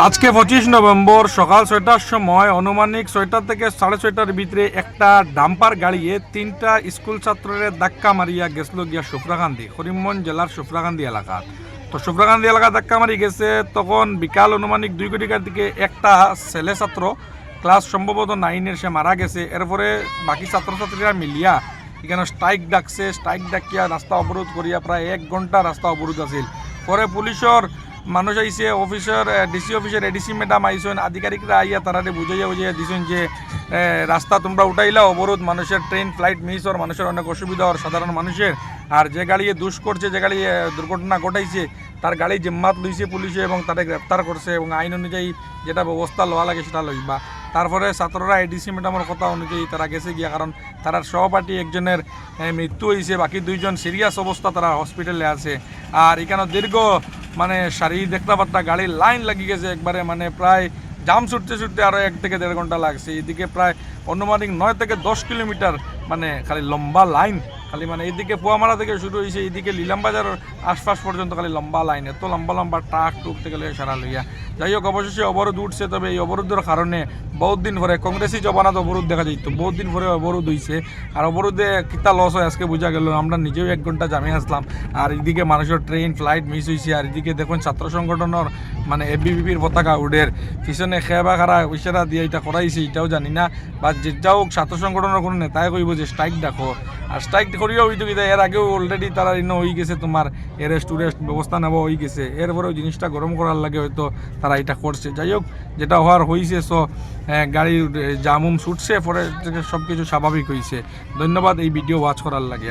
আজকে 25 নভেম্বর সকাল 6টার সময় আনুমানিক 6টা থেকে 6:30টার ভিতরে একটা ডাম্পার গাড়িয়ে 3টা স্কুল ছাত্রের ধাক্কা মারিয়া গেছিল গিয়া সুফরাকান্দি, করিমগঞ্জ জেলার সুফরাকান্দি এলাকা। তো সুফরাকান্দি এলাকা ধাক্কা মারি গেছে, তখন বিকাল আনুমানিক 2 ঘটিকার দিকে একটা ছেলে ছাত্র ক্লাস সম্ভবত 9-এর সে মারা গেছে। এরপরে বাকি ছাত্রছাত্রীরা মিলিয়া এখানে স্ট্রাইক ডাকছে, স্ট্রাইক ডাকিয়া রাস্তা অবরোধ করিয়া প্রায় 1 ঘন্টা রাস্তা অবরোধ আছিল। পরে পুলিশের মানুষ আইসে, অফিসার ডিসি অফিসের এডিসি ম্যাডাম আইসেন, আধিকারিকরা আইয়া তারারে বুঝাইয়া দিছেন যে রাস্তা তোমরা উঠাইলা, অবরোধ মানুষের ট্রেন ফ্লাইট মিস হওয়ার, মানুষের অনেক অসুবিধা হওয়ার সাধারণ মানুষের। আর যে গাড়ি দুষ করছে, যে গাড়ি দুর্ঘটনা ঘটাইছে, তার গাড়ি জিম্মাত লইছে পুলিশে এবং তাদের গ্রেপ্তার করছে এবং আইন অনুযায়ী যেটা ব্যবস্থা লওয়া লাগে সেটা লইবা। তারপরে ছাত্ররা এডিসি ম্যাডামের কথা অনুযায়ী তারা গেছে গিয়া, কারণ তার সহপাঠী একজনের মৃত্যু হয়েছে, বাকি 2জন সিরিয়াস অবস্থা, তারা হসপিটালে আছে। আর এখানে দীর্ঘ সারি দেখতে পারতা গাড়ির লাইন লাগি গেছে একবারে, প্রায় জাম ছুটতে আরও 1 থেকে 1.5 ঘন্টা লাগছে। এদিকে প্রায় অনুমানিক 9 থেকে 10 কিলোমিটার খালি লম্বা লাইন, খালি এইদিকে পোয়ামারা থেকে শুরু হয়েছে, এইদিকে লিলামবাজারের আশপাশ পর্যন্ত খালি লম্বা লাইন, এত লম্বা ট্রাক টুক থেকে সারা লইয়া। যাই হোক, অবশেষে অবরোধ উঠছে। তবে এই অবরোধের কারণে বহুত দিন পরে কংগ্রেসি জবানাত অবরোধ দেখা যেত, বহুত দিন পরে অবরোধ হয়েছে। আর অবরোধে কিতা লস হয় আজকে বোঝা গেল। আমরা নিজেও 1 ঘন্টা জামে আসলাম, আর এদিকে মানুষের ট্রেন ফ্লাইট মিস হয়েছে। আর এদিকে দেখুন ছাত্র সংগঠনের এবিভিপির পতাকা উডের পিছনে খেবা খারা ইশারা দিয়ে এটা করাইছে, এটাও জানি না। বা যেটা হোক, ছাত্র সংগঠনের কোনো নেতাই কইব যে স্ট্রাইক ডাকো, আর স্ট্রাইক করিও হইতো কিনা, এর আগেও অলরেডি তারা হয়ে গেছে, তোমার এরেস্ট ব্যবস্থা নেওয়া হয়ে গেছে। এরপরেও জিনিসটা গরম করার লাগে হয়তো তারা এটা করছে। যাই হোক, যেটা হওয়ার হয়েছে, সো গাড়ির জামুম ছুটছে, পরে সব কিছু স্বাভাবিক হয়েছে। ধন্যবাদ এই ভিডিও ওয়াচ করার লাগে।